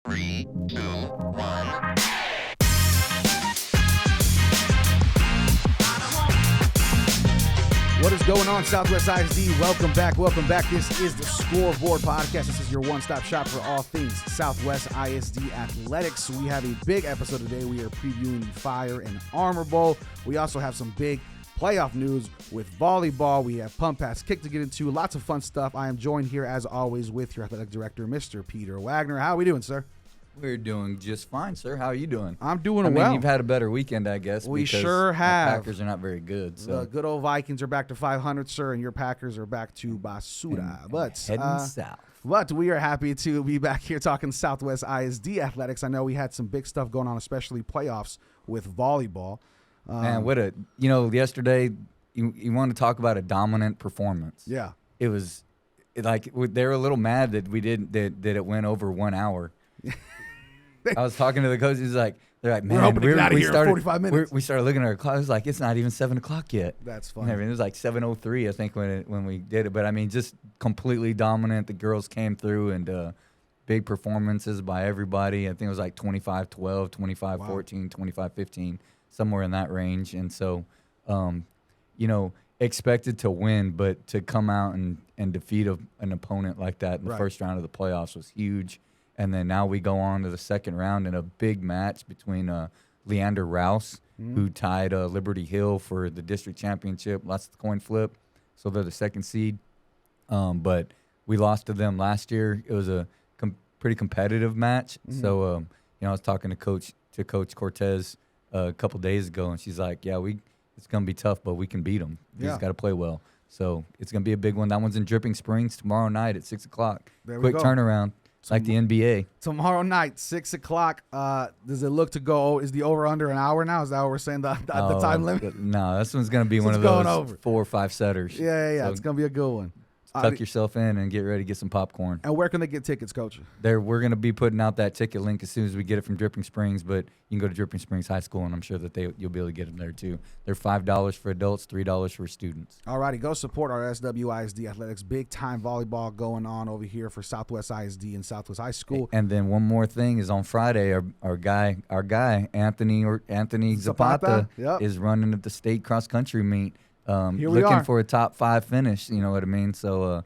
3, 2, 1. What is going on, Southwest ISD? Welcome back. This is the Scoreboard podcast. This is your one-stop shop for all things Southwest ISD athletics. We have a big episode today. We are previewing the Fire and Armor Bowl. We also have some big playoff news with volleyball. We have pump pass kick to get into. Lots of fun stuff. I am joined here, as always, with your athletic director, Mr. Peter Wagner. How are we doing, sir? We're doing just fine, sir. How are you doing? I'm doing well. I mean, you've had a better weekend, I guess. We because sure have. The Packers are not very good. So. The good old Vikings are back to 500, sir, and your Packers are back to Basura. Heading south. But we are happy to be back here talking Southwest ISD athletics. I know we had some big stuff going on, especially playoffs with volleyball. Man, yesterday you want to talk about a dominant performance. Yeah. It was like they were a little mad that that it went over 1 hour. I was talking to the coach. They're like, man, we're hoping to get out of here in 45 minutes. We started looking at our clock. It was like, it's not even 7 o'clock yet. That's funny. It was like 7:03, I think, when we did it. But I mean, just completely dominant. The girls came through and big performances by everybody. I think it was like 25-12, 25-14, 25-15, somewhere in that range. And so, expected to win, but to come out and defeat an opponent like that in the first round of the playoffs was huge. And then now we go on to the second round in a big match between Leander Rouse, who tied Liberty Hill for the district championship. Lost the coin flip, so they're the second seed. But we lost to them last year. It was a pretty competitive match. Mm-hmm. So I was talking to Coach Cortez a couple days ago, and she's like, "Yeah, it's gonna be tough, but we can beat them. We just got to play well." So it's gonna be a big one. That one's in Dripping Springs tomorrow night at 6 o'clock. Quick turnaround. Like the NBA. Tomorrow night, 6 o'clock. Does it look to go? Is the over-under an hour now? Is that what we're saying, the time limit? No, this one's going to be one of those 4 or 5 setters. Yeah. So it's going to be a good one. Tuck yourself in and get ready to get some popcorn. And where can they get tickets, Coach? We're going to be putting out that ticket link as soon as we get it from Dripping Springs, but you can go to Dripping Springs High School, and I'm sure that you'll be able to get them there too. They're $5 for adults, $3 for students. All righty, go support our SWISD athletics. Big time volleyball going on over here for Southwest ISD and Southwest High School. And then one more thing is on Friday, our guy Anthony Zapata is running at the state cross country meet. Looking for a top 5 finish, you know what I mean? So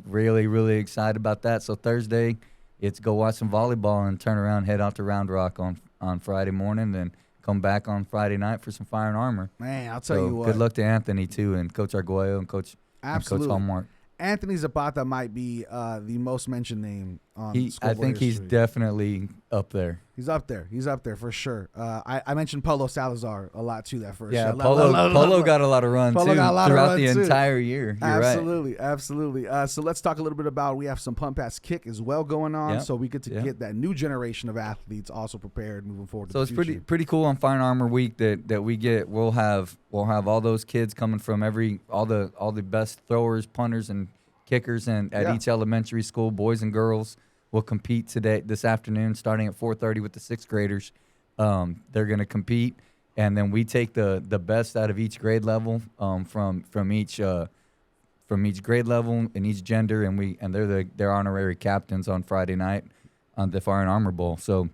really, really excited about that. So Thursday, it's go watch some volleyball and turn around, head out to Round Rock on Friday morning, then come back on Friday night for some Fire and Armor. Man, I'll tell you what. Good luck to Anthony, too, and Coach Arguello and Coach Hallmark. Anthony Zapata might be the most mentioned name on Scoreboard I think he's history. Definitely up there. He's up there for sure. I mentioned Polo Salazar a lot too that first year. Yeah, Polo got a lot of run Polo too throughout the entire year. You're absolutely, right. Absolutely. So let's talk a little bit about, we have some pump pass kick as well going on. So we get to get that new generation of athletes also prepared moving forward. So it's pretty cool on Fire and Armor Week that we get. We'll have all those kids coming from all the best throwers, punters, and kickers and at each elementary school, boys and girls. Will compete this afternoon, starting at 4:30 with the 6th graders. They're going to compete, and then we take the best out of each grade level from each grade level and each gender, and they're honorary captains on Friday night on the Fire and Armor Bowl. So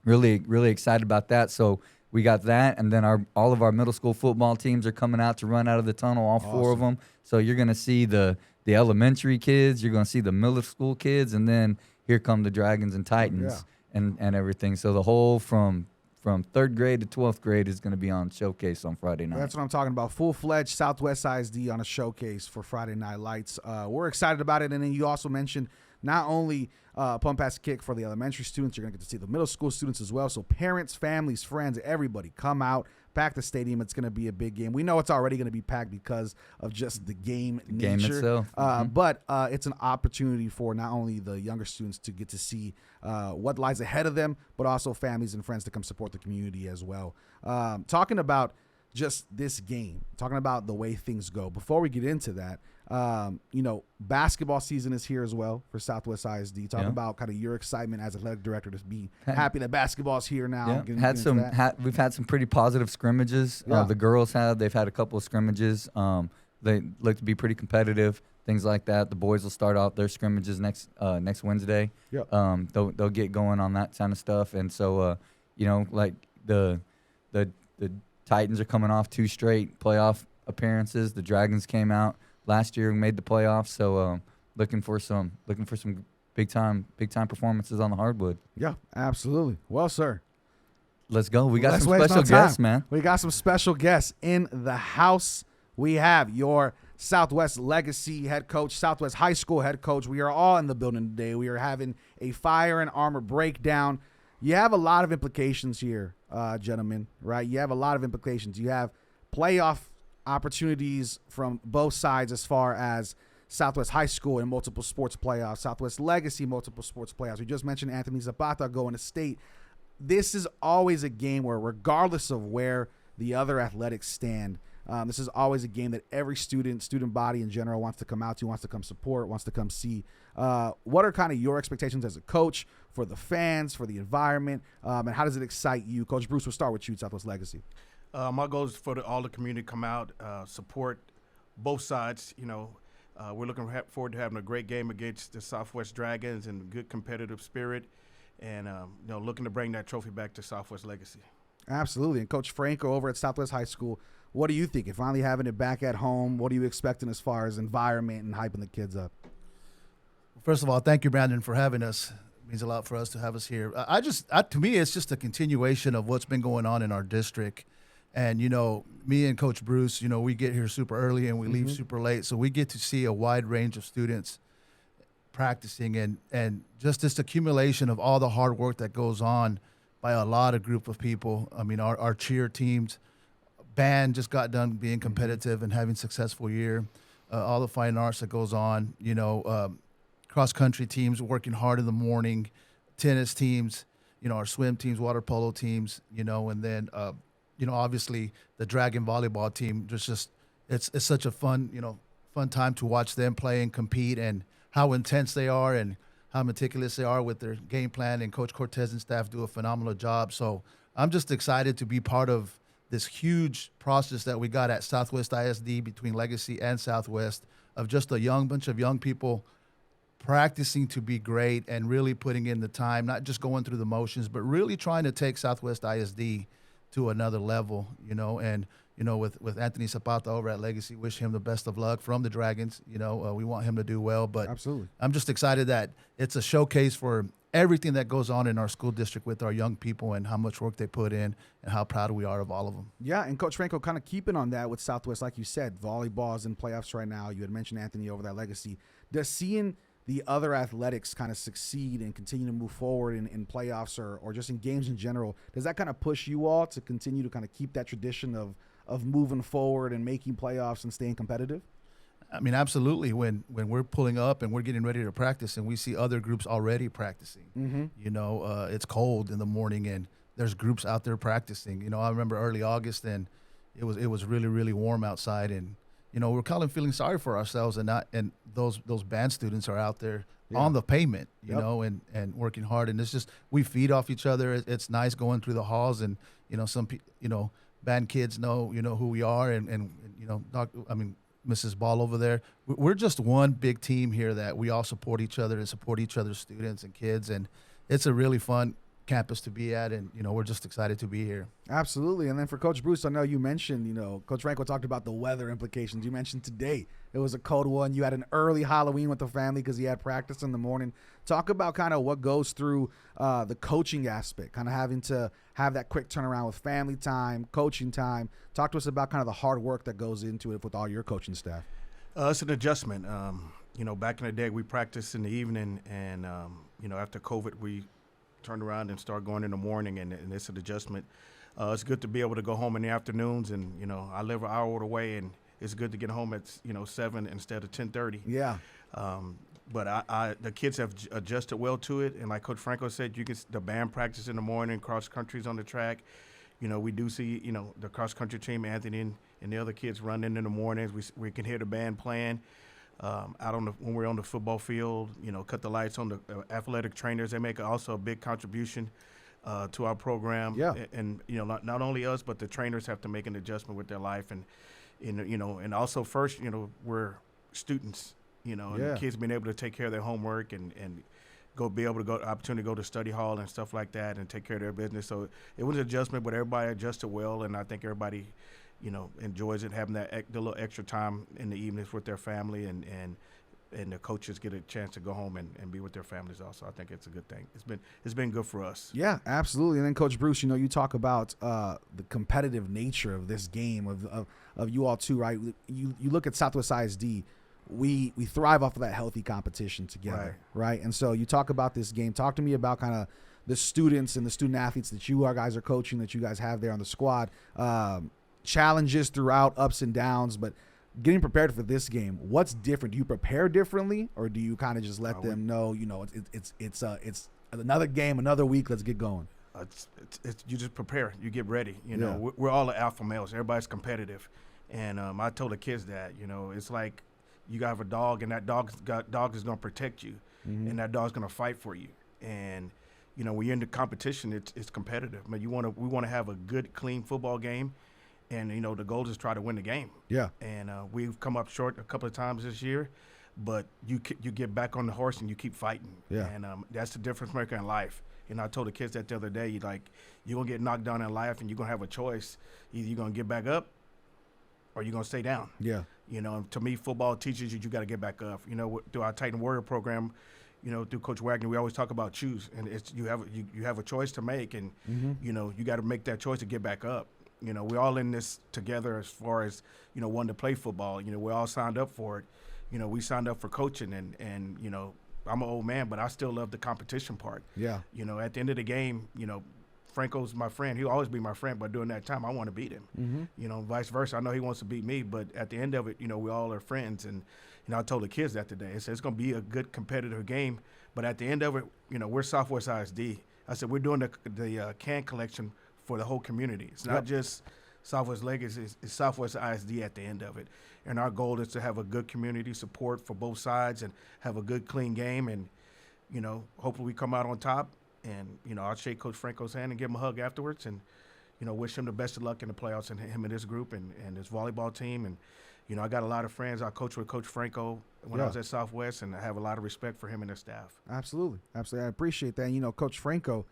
really, really excited about that. So we got that, and then all of our middle school football teams are coming out to run out of the tunnel, all 4 of them. So you're going to see the elementary kids, you're going to see the middle school kids, and then here come the Dragons and Titans and everything. So the whole from 3rd grade to 12th grade is going to be on showcase on Friday night. That's what I'm talking about. Full-fledged Southwest ISD on a showcase for Friday Night Lights. We're excited about it. And then you also mentioned not only pump pass kick for the elementary students, you're going to get to see the middle school students as well. So parents, families, friends, everybody come out. Pack the stadium. It's going to be a big game. We know it's already going to be packed because of just the game nature. Game itself. But it's an opportunity for not only the younger students to get to see what lies ahead of them, but also families and friends to come support the community as well. Talking about just this game, talking about the way things go. Before we get into that, basketball season is here as well for Southwest ISD. Talk about kind of your excitement as athletic director to be happy that basketball's here now. Yeah. We've had some pretty positive scrimmages. The girls they've had a couple of scrimmages. They look to be pretty competitive. things like that. The boys will start off their scrimmages next Wednesday. Yep. They'll get going on that kind of stuff, and so like the Titans are coming off 2 straight playoff appearances. The Dragons came out last year and made the playoffs, so looking for some big time performances on the hardwood. Yeah, absolutely. Well, sir, let's go. We got let's some waste special no time. guests, man. We got some special guests in the house. We have your Southwest Legacy head coach, Southwest High School head coach. We are all in the building today. We are having a fire and armor breakdown. You have a lot of implications here, gentlemen, right? You have a lot of implications. You have playoff opportunities from both sides as far as Southwest High School in multiple sports playoffs, Southwest Legacy multiple sports playoffs. We just mentioned Anthony Zapata going to state. This is always a game where, regardless of where the other athletics stand, this is always a game that every student body in general wants to come out to, wants to come support, wants to come see. What are kind of your expectations as a coach for the fans, for the environment, and how does it excite you? Coach Bruce, we'll start with you, Southwest Legacy. My goal is for all the community to come out, support both sides. We're looking forward to having a great game against the Southwest Dragons and good competitive spirit, and looking to bring that trophy back to Southwest Legacy. Absolutely. And Coach Franco over at Southwest High School, what do you think? If finally having it back at home, what are you expecting as far as environment and hyping the kids up? First of all, thank you, Brandon, for having us. It means a lot for us to have us here. To me, it's just a continuation of what's been going on in our district. And, me and Coach Bruce, we get here super early and we leave super late. So we get to see a wide range of students practicing and just this accumulation of all the hard work that goes on by a lot of group of people. I mean, our cheer teams, band just got done being competitive and having a successful year. All the fine arts that goes on, cross-country teams working hard in the morning, tennis teams, our swim teams, water polo teams, and then, obviously the Dragon volleyball team. It's such a fun time to watch them play and compete and how intense they are and how meticulous they are with their game plan. And Coach Cortez and staff do a phenomenal job. So I'm just excited to be part of this huge process that we got at Southwest ISD between Legacy and Southwest of just a bunch of young people practicing to be great and really putting in the time, not just going through the motions, but really trying to take Southwest ISD to another level, and, with Anthony Zapata over at Legacy, wish him the best of luck from the Dragons. We want him to do well, but absolutely, I'm just excited that it's a showcase for everything that goes on in our school district with our young people and how much work they put in and how proud we are of all of them. Yeah, and Coach Franco, kind of keeping on that with Southwest, like you said, volleyball is in playoffs right now. You had mentioned Anthony over that Legacy. Does seeing the other athletics kind of succeed and continue to move forward in playoffs or just in games in general, does that kind of push you all to continue to kind of keep that tradition of moving forward and making playoffs and staying competitive? I mean, absolutely. When we're pulling up and we're getting ready to practice and we see other groups already practicing, it's cold in the morning and there's groups out there practicing. I remember early August and it was really, really warm outside and, we're kind of feeling sorry for ourselves and those band students are out there on the pavement, and working hard. And it's just, we feed off each other. It's nice going through the halls and, some band kids know who we are and Mrs. Ball over there. We're just one big team here that we all support each other and support each other's students and kids. And it's a really fun campus to be at. And, we're just excited to be here. Absolutely. And then for Coach Bruce, I know you mentioned, Coach Franco talked about the weather implications. You mentioned today it was a cold one. You had an early Halloween with the family because you had practice in the morning. Talk about kind of what goes through the coaching aspect, kind of having to have that quick turnaround with family time, coaching time. Talk to us about kind of the hard work that goes into it with all your coaching staff. It's an adjustment. Back in the day, we practiced in the evening, and, after COVID, we turned around and started going in the morning, and it's an adjustment. It's good to be able to go home in the afternoons, and, I live an hour away, and it's good to get home at, 7 instead of 10:30. Yeah. But the kids have adjusted well to it, and like Coach Franco said, the band practice in the morning, cross country's on the track. We do see, the cross country team, Anthony and the other kids running in the mornings. We can hear the band playing when we're on the football field. Cut the lights on the athletic trainers. They make also a big contribution to our program. Yeah. And not only us, but the trainers have to make an adjustment with their life, and also first, we're students. you know, and Yeah. the kids being able to take care of their homework and be able to go opportunity to go to study hall and stuff like that and take care of their business. So it was an adjustment, but everybody adjusted well, and I think everybody, you know, enjoys it, having the little extra time in the evenings with their family, and the coaches get a chance to go home and be with their families also. I think it's a good thing. It's been good for us. Yeah, absolutely. And then Coach Bruce, you know, you talk about the competitive nature of this game of you all too, right? You look at Southwest ISD. We thrive off of that healthy competition together, right? And so you talk about this game. Talk to me about kind of the students and the student athletes that you guys are coaching, that you guys have there on the squad. Challenges throughout, ups and downs, but getting prepared for this game, what's different? Do you prepare differently, or do you kind of just let them know, you know, it's another game, another week, let's get going? You just prepare, you get ready. You know, we're all the alpha males. Everybody's competitive, and I told the kids that, you know, it's like you have a dog, and that dog is going to protect you, and that dog's going to fight for you. And you know, when you're in the competition, it's competitive. I mean, we want to have a good, clean football game. And, you know, the goal is try to win the game. Yeah. And we've come up short a couple of times this year, but you get back on the horse and you keep fighting. Yeah. And that's the difference maker in life. And I told the kids that the other day, you're going to get knocked down in life, and you're going to have a choice. Either you're going to get back up or you're going to stay down. Yeah. You know, to me, football teaches you got to get back up. You know, through our Titan Warrior program, you know, through Coach Wagner, we always talk about choose. And you have a choice to make, and, you know, you got to make that choice to get back up. You know, we're all in this together as far as, you know, wanting to play football. You know, we all signed up for it. You know, we signed up for coaching, and you know, I'm an old man, but I still love the competition part. Yeah. You know, at the end of the game, you know, Franco's my friend. He'll always be my friend, but during that time, I want to beat him. You know, vice versa. I know he wants to beat me, but at the end of it, you know, we all are friends. And, you know, I told the kids that today. I said, it's going to be a good competitive game, but at the end of it, you know, we're Southwest ISD. I said, we're doing the can collection for the whole community. It's not just Southwest Legacy, it's Southwest ISD at the end of it. And our goal is to have a good community support for both sides and have a good, clean game. And, you know, hopefully we come out on top. And, you know, I'll shake Coach Franco's hand and give him a hug afterwards, and, you know, wish him the best of luck in the playoffs, and him and his group and his volleyball team. And, you know, I got a lot of friends. I coached with Coach Franco when I was at Southwest, and I have a lot of respect for him and his staff. Absolutely. Absolutely. I appreciate that. And, you know, Coach Franco,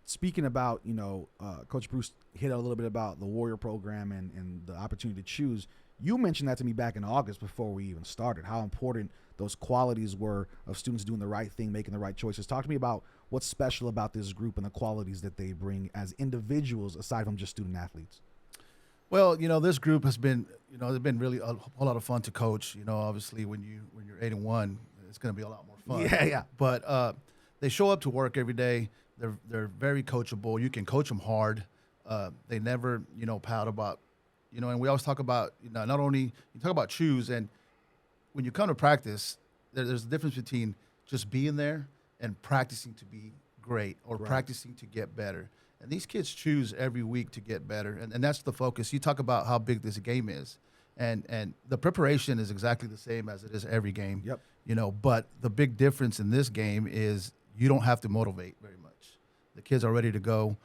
speaking about, you know, Coach Bruce hit a little bit about the Warrior program and the opportunity to choose. You mentioned that to me back in August before we even started, how important those qualities were of students doing the right thing, making the right choices. Talk to me about what's special about this group and the qualities that they bring as individuals aside from just student athletes. Well, you know, this group has been, you know, it's been really a whole lot of fun to coach. You know, obviously when you're 8-1, it's going to be a lot more fun. Yeah. But they show up to work every day. They're very coachable. You can coach them hard. They never, you know, pout about, you know, and we always talk about, you know, not only you talk about choose, and when you come to practice, there's a difference between just being there and practicing to be great or practicing to get better. And these kids choose every week to get better, and that's the focus. You talk about how big this game is, and the preparation is exactly the same as it is every game. Yep. You know, but the big difference in this game is you don't have to motivate very much. The kids are ready to go.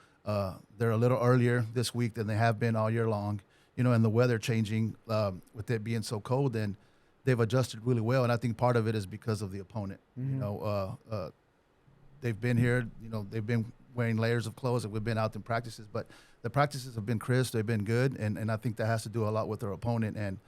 They're a little earlier this week than they have been all year long. You know, and the weather changing with it being so cold, and they've adjusted really well. And I think part of it is because of the opponent. You know, they've been here. You know, they've been wearing layers of clothes, and we've been out in practices. But the practices have been crisp. They've been good, and I think that has to do a lot with their opponent and,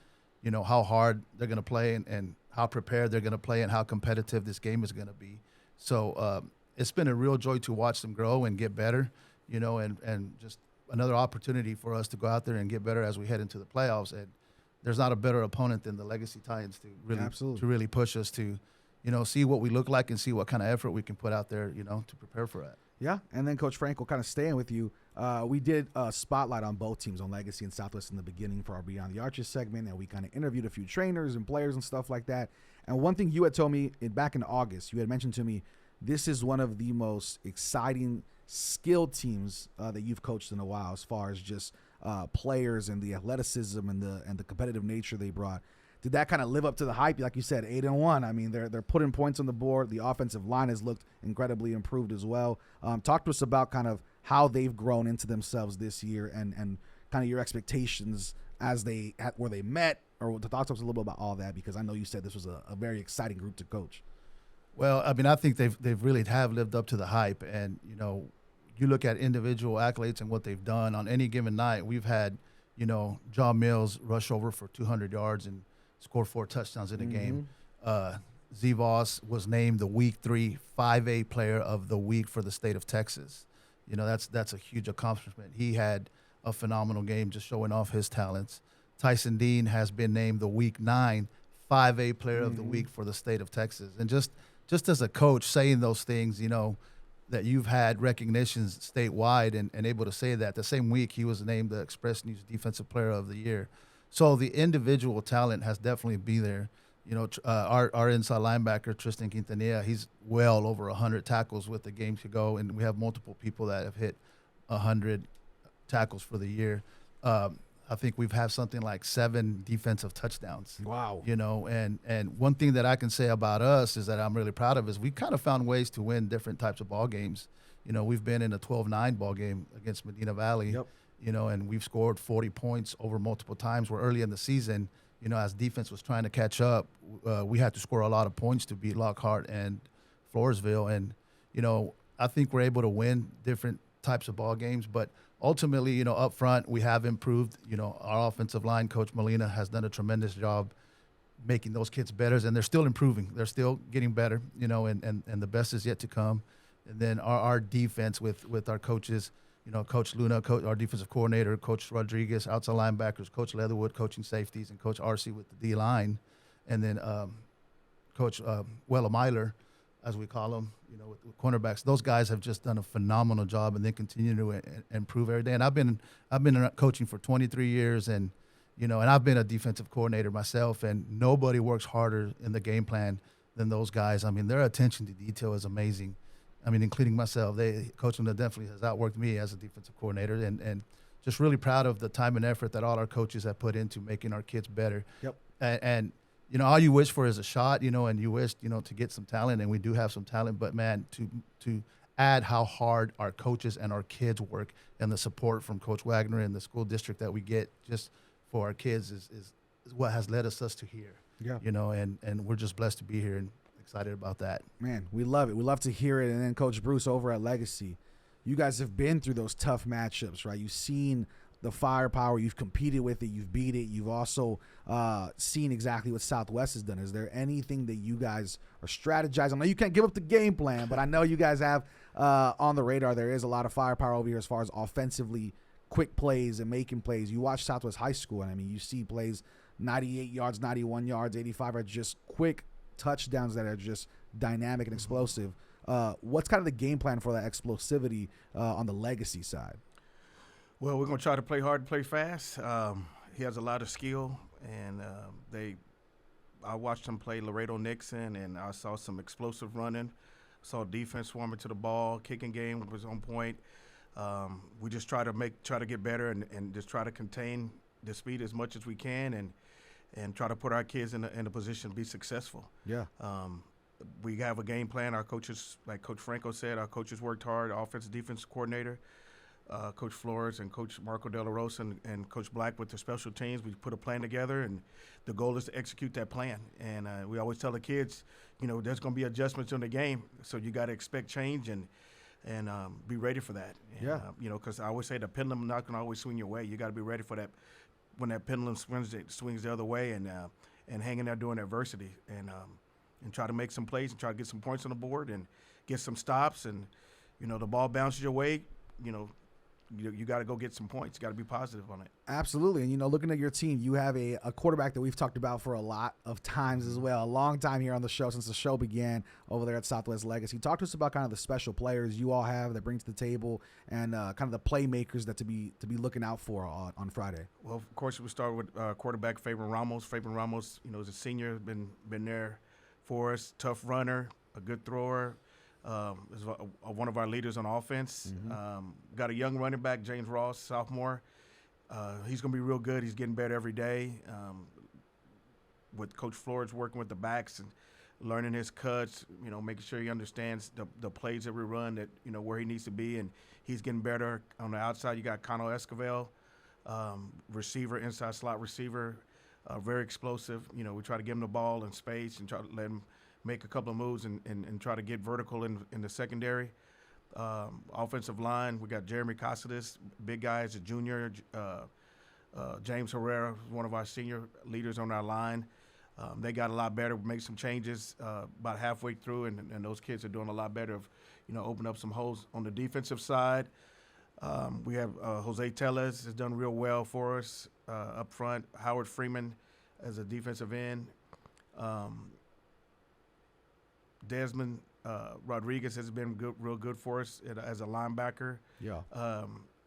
you know, how hard they're going to play and how prepared they're going to play and how competitive this game is going to be. So it's been a real joy to watch them grow and get better, you know, and just another opportunity for us to go out there and get better as we head into the playoffs. And there's not a better opponent than the Legacy Titans to really push us to, you know, see what we look like and see what kind of effort we can put out there, you know, to prepare for that. Yeah, and then Coach Franco, kind of staying with you, we did a spotlight on both teams, on Legacy and Southwest in the beginning for our Beyond the Arches segment, and we kind of interviewed a few trainers and players and stuff like that. And one thing you had told me back in August, you had mentioned to me, this is one of the most exciting skilled teams that you've coached in a while, as far as just players and the athleticism and the competitive nature they brought. Did that kind of live up to the hype? Like you said, 8-1. I mean, they're putting points on the board. The offensive line has looked incredibly improved as well. Talk to us about kind of how they've grown into themselves this year and kind of your expectations where they met, or to talk to us a little bit about all that, because I know you said this was a very exciting group to coach. Well, I mean, I think they've really have lived up to the hype, and you look at individual accolades and what they've done on any given night. We've had, John Mills rush over for 200 yards and score 4 touchdowns in a game. Zvoss was named the Week 3 5A Player of the Week for the state of Texas. That's a huge accomplishment. He had a phenomenal game, just showing off his talents. Tyson Dean has been named the Week 9 5A Player of the Week for the state of Texas. And just as a coach, saying those things, that you've had recognitions statewide and able to say that. The same week, he was named the Express News Defensive Player of the Year. So the individual talent has definitely been there. Our inside linebacker, Tristan Quintanilla, he's well over 100 tackles with the game to go, and we have multiple people that have hit 100 tackles for the year. I think we've had something like 7 defensive touchdowns. Wow. And one thing that I can say about us is that I'm really proud of is we kind of found ways to win different types of ball games. We've been in a 12-9 ball game against Medina Valley. Yep. And we've scored 40 points over multiple times. Where early in the season, as defense was trying to catch up, we had to score a lot of points to beat Lockhart and Floresville. And, I think we're able to win different types of ball games. But ultimately, up front, we have improved. Our offensive line, Coach Molina, has done a tremendous job making those kids better. And they're still improving. They're still getting better, and the best is yet to come. And then our defense with our coaches, Coach Luna, our defensive coordinator, Coach Rodriguez, outside linebackers, Coach Leatherwood, coaching safeties, and Coach RC with the D-line. And then Coach Wella Myler, as we call him, with cornerbacks. Those guys have just done a phenomenal job, and they continue to improve every day. And I've been coaching for 23 years, and I've been a defensive coordinator myself, and nobody works harder in the game plan than those guys. I mean, their attention to detail is amazing. I mean, including myself. Coaching them definitely has outworked me as a defensive coordinator, and just really proud of the time and effort that all our coaches have put into making our kids better. Yep. And all you wish for is a shot, and you wish, to get some talent, and we do have some talent, but man, to add how hard our coaches and our kids work, and the support from Coach Wagner and the school district that we get just for our kids is what has led us to here. Yeah. And we're just blessed to be here and excited about that. Man, we love it. We love to hear it. And then Coach Bruce over at Legacy, you guys have been through those tough matchups, right? You've seen the firepower. You've competed with it. You've beat it. You've also seen exactly what Southwest has done. Is there anything that you guys are strategizing? I know you can't give up the game plan, but I know you guys have on the radar. There is a lot of firepower over here as far as offensively quick plays and making plays. You watch Southwest High School, and I mean, you see plays 98 yards, 91 yards, 85 yards, just quick touchdowns that are just dynamic and explosive. What's kind of the game plan for that explosivity on the Legacy side? Well, we're going to try to play hard and play fast. He has a lot of skill, and I watched him play Laredo Nixon, and I saw some explosive running. Saw defense swarming to the ball. Kicking game was on point. We just try to get better and just try to contain the speed as much as we can, and try to put our kids in a position to be successful. Yeah. We have a game plan. Our coaches, like Coach Franco said, our coaches worked hard. Offensive defense coordinator, Coach Flores and Coach Marco De La Rosa and Coach Black with the special teams. We put a plan together, and the goal is to execute that plan. And we always tell the kids, there's going to be adjustments in the game, so you got to expect change and be ready for that. And, yeah. Because I always say the pendulum not going to always swing your way. You got to be ready for that when that pendulum swings the other way, and hanging there during adversity, and try to make some plays and try to get some points on the board and get some stops, and the ball bounces your way, you got to go get some points. You got to be positive on it. Absolutely. And, looking at your team, you have a quarterback that we've talked about for a lot of times as well. A long time here on the show, since the show began over there at Southwest Legacy. Talk to us about kind of the special players you all have that bring to the table, and kind of the playmakers that to be looking out for on Friday. Well, of course, we start with quarterback Fabian Ramos. Fabian Ramos, is a senior, been there for us. Tough runner, a good thrower. Is one of our leaders on offense. Mm-hmm. Got a young running back, James Ross, sophomore. He's going to be real good. He's getting better every day. With Coach Flores working with the backs and learning his cuts, making sure he understands the plays that we run, that where he needs to be, and he's getting better. On the outside, you got Cano Esquivel, receiver, inside slot receiver, very explosive. You know, we try to give him the ball in space and try to let him make a couple of moves and try to get vertical in the secondary. Offensive line, we got Jeremy Casadas, big guy as a junior. James Herrera, one of our senior leaders on our line. They got a lot better, make some changes about halfway through, and those kids are doing a lot better of, you know, open up some holes on the defensive side. We have Jose Tellez has done real well for us up front. Howard Freeman as a defensive end. Desmond Rodriguez has been real good for us as a linebacker. Yeah.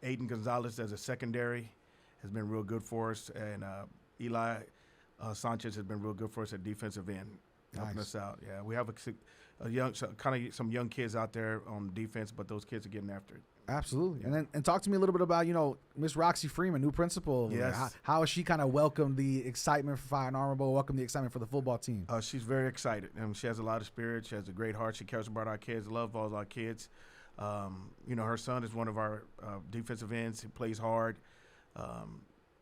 Aiden Gonzalez as a secondary has been real good for us, and Eli Sanchez has been real good for us at defensive end, helping Nice. us out. Yeah, we have some young kids out there on defense, but those kids are getting after it. Absolutely. And talk to me a little bit about, you know, Miss Roxy Freeman, new principal over there. Yes. How has she kind of welcomed the excitement for Fire and Armor Bowl, welcomed the excitement for the football team? She's very excited. She has a lot of spirit. She has a great heart. She cares about our kids, loves all our kids. You know, her son is one of our defensive ends. He plays hard.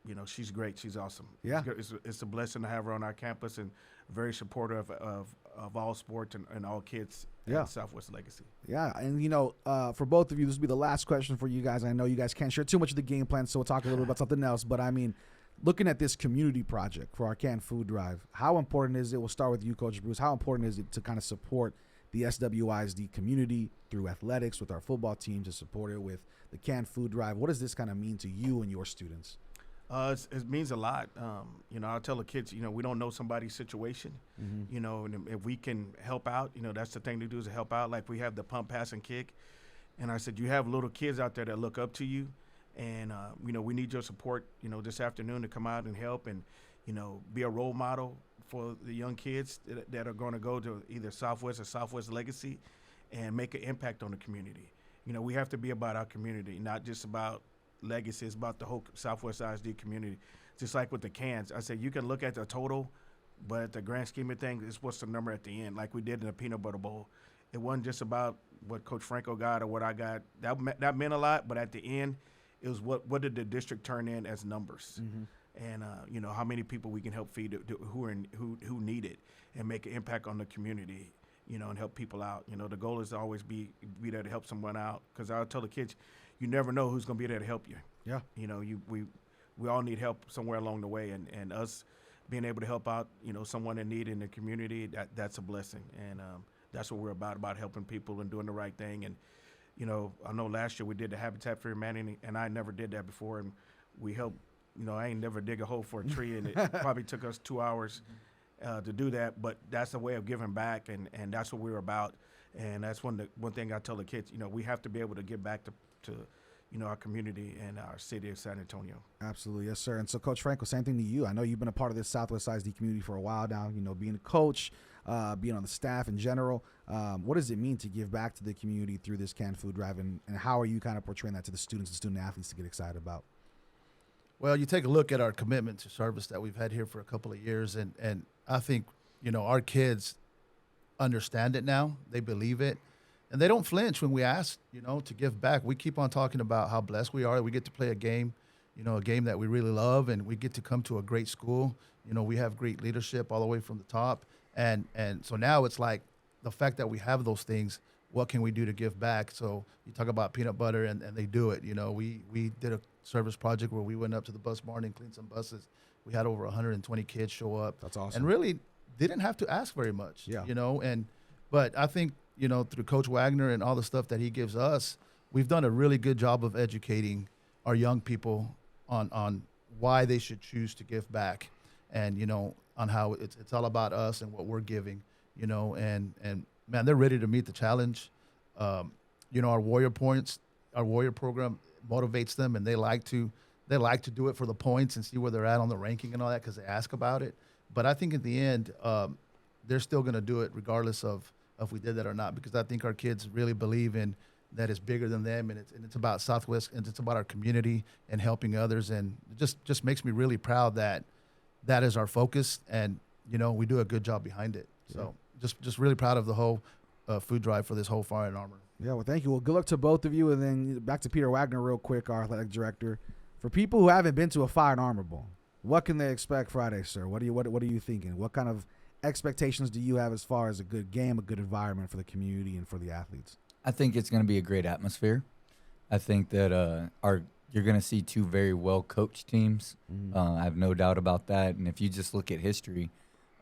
You know, she's great. She's awesome. Yeah. It's a blessing to have her on our campus, and very supportive of all sports and all kids Yeah. at Southwest Legacy. Yeah, and you know, for both of you, this will be the last question for you guys. I know you guys can't share too much of the game plan, so we'll talk a little bit about something else. But I mean, looking at this community project for our canned food drive, how important is it? We'll start with you, Coach Bruce. How important is it to kind of support the SWISD community through athletics with our football team, to support it with the canned food drive? What does this kind of mean to you and your students? It means a lot. You know, I'll tell the kids, you know, we don't know somebody's situation, you know, and if we can help out, you know, that's the thing to do, is to help out. Like, we have the pump, pass, and kick. And I said, you have little kids out there that look up to you, and, you know, we need your support, you know, this afternoon to come out and help and, you know, be a role model for the young kids that are going to go to either Southwest or Southwest Legacy and make an impact on the community. You know, we have to be about our community, not just about Legacy. Is about the whole Southwest ISD community. Just like with the cans, I said you can look at the total, but at the grand scheme of things, it's what's the number at the end, like we did in the Peanut Butter Bowl. It wasn't just about what Coach Franco got or what I got. That meant a lot, but at the end, it was what did the district turn in as numbers, and you know, how many people we can help feed who need it and make an impact on the community, you know, and help people out. You know, the goal is to always be there to help someone out, because I'll tell the kids, you never know who's going to be there to help you. Yeah. You know, we all need help somewhere along the way, and us being able to help out, you know, someone in need in the community, that's a blessing. And that's what we're about helping people and doing the right thing. And, you know, I know last year we did the Habitat for Humanity, and I never did that before. And we helped, you know, I ain't never dig a hole for a tree, and it probably took us 2 hours to do that. But that's a way of giving back, and that's what we're about. And that's one thing I tell the kids, you know, we have to be able to give back to you know, our community and our city of San Antonio. Absolutely, yes, sir. And so, Coach Franco, same thing to you. I know you've been a part of this Southwest ISD community for a while now. You know, being a coach, being on the staff in general. What does it mean to give back to the community through this canned food drive, and how are you kind of portraying that to the students and student athletes to get excited about? Well, you take a look at our commitment to service that we've had here for a couple of years, and I think, you know, our kids understand it now. They believe it. And they don't flinch when we ask, you know, to give back. We keep on talking about how blessed we are. We get to play a game, you know, a game that we really love, and we get to come to a great school. You know, we have great leadership all the way from the top. And so now it's like the fact that we have those things, what can we do to give back? So you talk about peanut butter, and they do it. You know, we did a service project where we went up to the bus barn and cleaned some buses. We had over 120 kids show up. That's awesome. And really didn't have to ask very much, Yeah. you know. But I think, you know, through Coach Wagner and all the stuff that he gives us, we've done a really good job of educating our young people on why they should choose to give back, and, you know, on how it's all about us and what we're giving, you know, and man, they're ready to meet the challenge. You know, our Warrior program motivates them, and they like to do it for the points and see where they're at on the ranking and all that, because they ask about it. But I think at the end, they're still going to do it regardless of if we did that or not, because I think our kids really believe in that it's bigger than them, and it's about Southwest, and it's about our community and helping others, and it just makes me really proud that is our focus, and, you know, we do a good job behind it. So just really proud of the whole food drive for this whole Fire and Armor. Yeah, well, thank you. Well, good luck to both of you, and then back to Peter Wagner real quick, our athletic director For people who haven't been to a Fire and Armor Bowl, what can they expect Friday, sir? What are you thinking? What kind of expectations do you have as far as a good game, a good environment for the community and for the athletes? I think it's going to be a great atmosphere. I think that you're going to see two very well-coached teams. I have no doubt about that. And if you just look at history,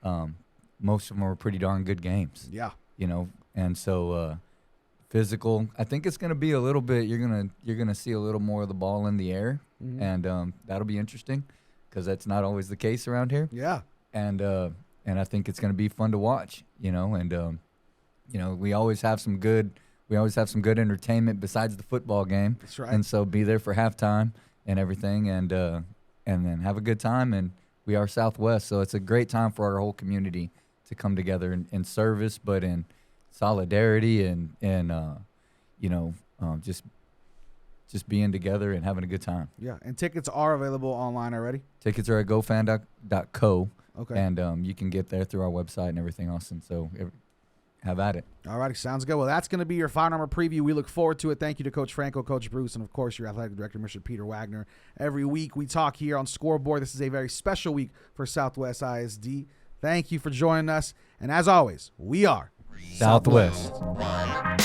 most of them are pretty darn good games. Yeah. And so physical. I think it's going to be a little bit. You're gonna see a little more of the ball in the air, and that'll be interesting because that's not always the case around here. Yeah. And I think it's going to be fun to watch. We always have some good. We always have some good entertainment besides the football game. That's right. And so be there for halftime and everything, and then have a good time. And we are Southwest, so it's a great time for our whole community to come together in service, but in solidarity and just being together and having a good time. Yeah, and tickets are available online already? Tickets are at gofan.co, Okay. and you can get there through our website and everything else, and so have at it. All righty, sounds good. Well, that's going to be your Fire and Armor preview. We look forward to it. Thank you to Coach Franco, Coach Bruce, and, of course, your athletic director, Mr. Peter Wagner. Every week we talk here on Scoreboard. This is a very special week for Southwest ISD. Thank you for joining us. And as always, we are Southwest. One.